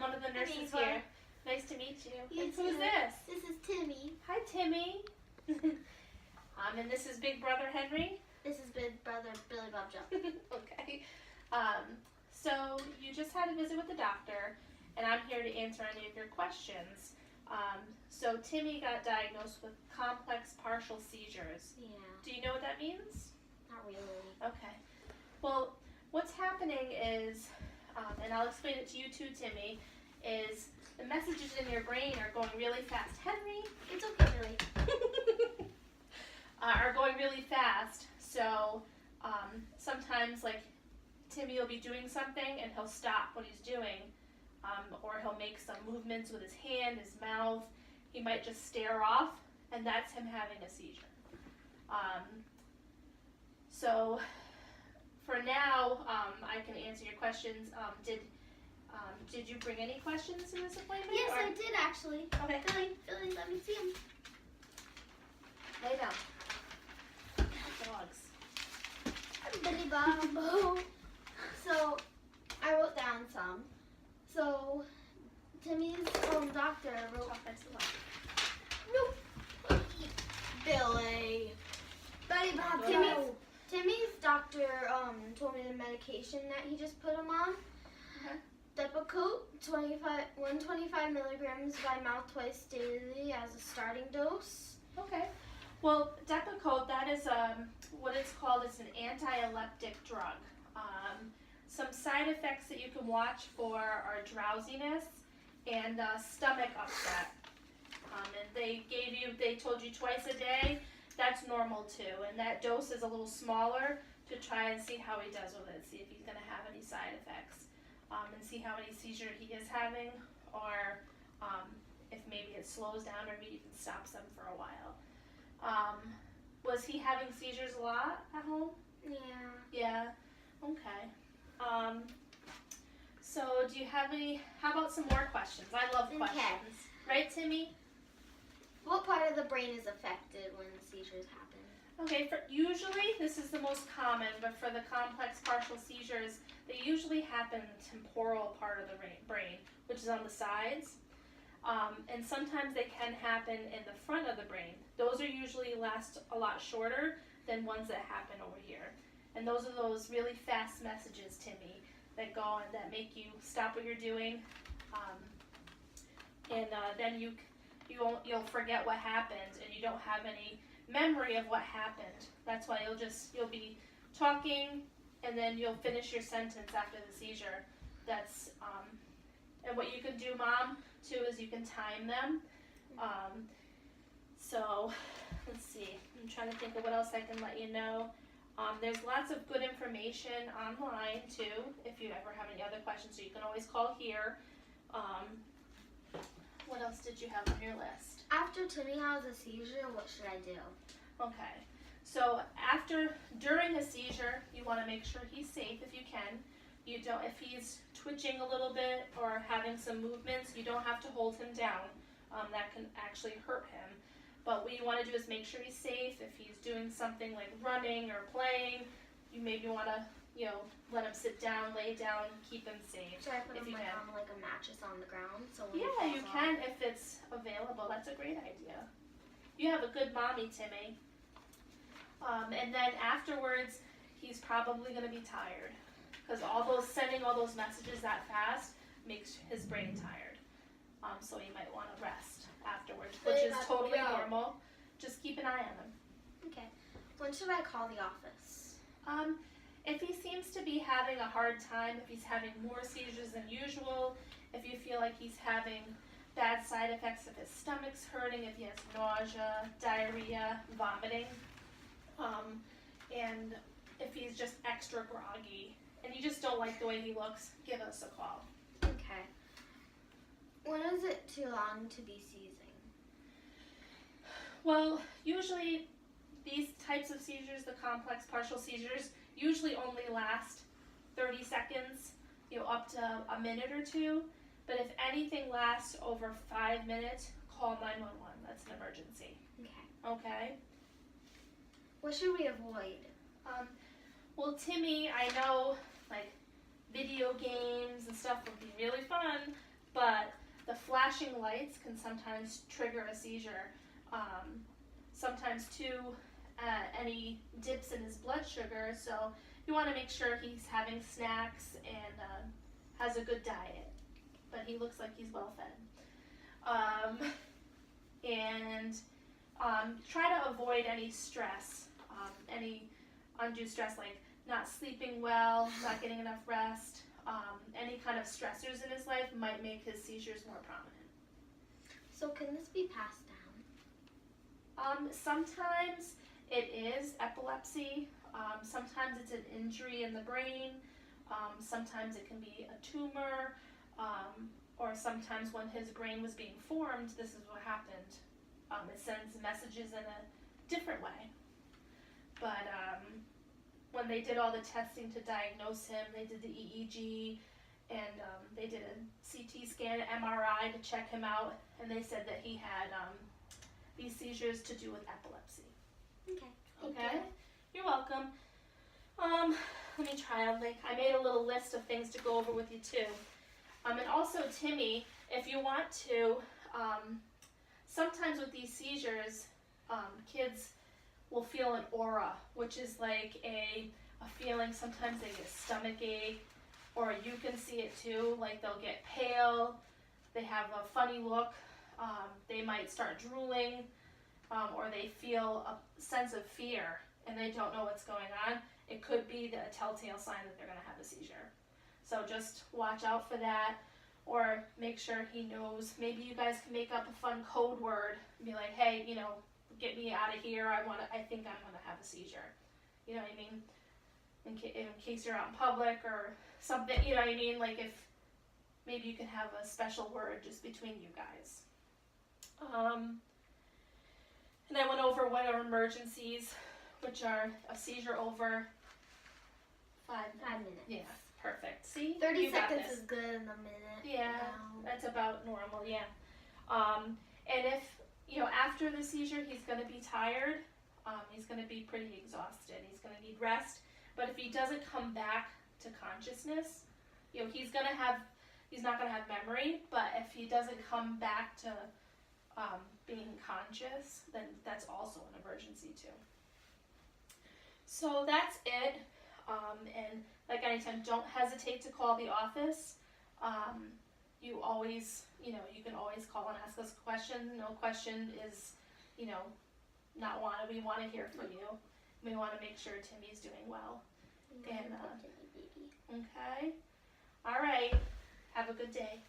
one of the nurses Eva. here. Nice to meet you. You And who's too. this? This is Timmy. Hi, Timmy. And this is Big Brother Henry. This is Big Brother Billy Bob Jump. Okay. So you just had a visit with the doctor, and I'm here to answer any of your questions. So Timmy got diagnosed with complex partial seizures. Yeah. Do you know what that means? Not really. Okay. Well, what's happening is, and I'll explain it to you too, Timmy, is the messages in your brain are going really fast. Henry? It's okay, Billy. Are going really fast. So sometimes, like, Timmy will be doing something and he'll stop what he's doing, or he'll make some movements with his hand, his mouth. He might just stare off, and that's him having a seizure. So for now, I can answer your questions. Did you bring any questions to this appointment? Yes, or? I did actually. Okay. Billy, let me see him. Lay down. Dogs. Billy Bob. So, I wrote down some. So, Timmy's doctor wrote. Talk nice and loud. Nope. Billy. Billy Bob. Timmy's doctor told me the medication that he just put him on. Depakote, 125 milligrams by mouth twice daily as a starting dose. Okay. Well, Depakote, that is what it's called is an anti-epileptic drug. Some side effects that you can watch for are drowsiness and stomach upset. And they told you twice a day. That's normal too. And that dose is a little smaller to try and see how he does with it, see if he's going to have any side effects, and see how many seizures he is having, or if maybe it slows down or maybe even stops them for a while. Was he having seizures a lot at home? Yeah. Yeah. Okay. So do you have any, how about some more questions? I love questions. Right, Timmy? What part of the brain is affected when seizures happen? Okay, usually this is the most common, but for the complex partial seizures, they usually happen in the temporal part of the brain, which is on the sides. And sometimes they can happen in the front of the brain. Those are usually last a lot shorter than ones that happen over here. And those are those really fast messages, Timmy, that go and that make you stop what you're doing, and then you'll forget what happened, and you don't have any memory of what happened. That's why you'll be talking, and then you'll finish your sentence after the seizure. That's and what you can do, Mom, too, is you can time them. So let's see. I'm trying to think of what else I can let you know. There's lots of good information online too, if you ever have any other questions, so you can always call here. What else did you have on your list? After Timmy has a seizure, what should I do? Okay, so during a seizure, you want to make sure he's safe if you can. If he's twitching a little bit or having some movements, you don't have to hold him down. That can actually hurt him. But what you want to do is make sure he's safe. If he's doing something like running or playing, you maybe want to, let him sit down, lay down, keep him safe. Should I put him on like a mattress on the ground? So when you can if it's available. That's a great idea. You have a good mommy, Timmy. And then afterwards, he's probably going to be tired because sending all those messages that fast makes his brain tired. So he might want to rest afterwards, which is totally normal. Just keep an eye on him. Okay. When should I call the office? If he seems to be having a hard time, if he's having more seizures than usual, if you feel like he's having bad side effects, if his stomach's hurting, if he has nausea, diarrhea, vomiting, and if he's just extra groggy, and you just don't like the way he looks, give us a call. Okay. When is it too long to be seizing? Well, usually these types of seizures, the complex partial seizures, usually only last 30 seconds, up to a minute or two. But if anything lasts over 5 minutes, call 911. That's an emergency. Okay. Okay? What should we avoid? Well, Timmy, I know, like, video games and stuff would be really fun, but the flashing lights can sometimes trigger a seizure. Sometimes too, any dips in his blood sugar, so you want to make sure he's having snacks and has a good diet, but he looks like he's well fed. And try to avoid any stress, any undue stress like not sleeping well, not getting enough rest. Any kind of stressors in his life might make his seizures more prominent. So can this be passed down? Sometimes it is epilepsy. Sometimes it's an injury in the brain. Sometimes it can be a tumor. Or sometimes when his brain was being formed, this is what happened. It sends messages in a different way. But when they did all the testing to diagnose him, they did the EEG, and they did a CT scan, MRI to check him out, and they said that he had these seizures to do with epilepsy. Okay. Okay? You're welcome. Let me try. I made a little list of things to go over with you too. And also, Timmy, if you want to, sometimes with these seizures, kids will feel an aura, which is like a feeling. Sometimes they get a stomach ache, or you can see it too, like they'll get pale, they have a funny look, they might start drooling, or they feel a sense of fear and they don't know what's going on. It could be a telltale sign that they're going to have a seizure. So just watch out for that, or make sure he knows. Maybe you guys can make up a fun code word and be like, hey, get me out of here. I think I'm going to have a seizure. You know what I mean? In case you're out in public or something, you know what I mean? Like if maybe you can have a special word just between you guys. And I went over what are emergencies, which are a seizure over 5 minutes. Yeah, perfect. See? 30 You got seconds this. is good in a minute. Yeah, that's about normal, yeah. And if, after the seizure, he's going to be tired. He's going to be pretty exhausted. He's going to need rest. But if he doesn't come back to consciousness, he's not going to have memory, but if he doesn't come back to being conscious, then that's also an emergency too. So that's it. And like anytime, don't hesitate to call the office. You always, you can always call and ask us a question. No question is, not wanted. We want to hear from you. We want to make sure Timmy's doing well. And okay. All right. Have a good day.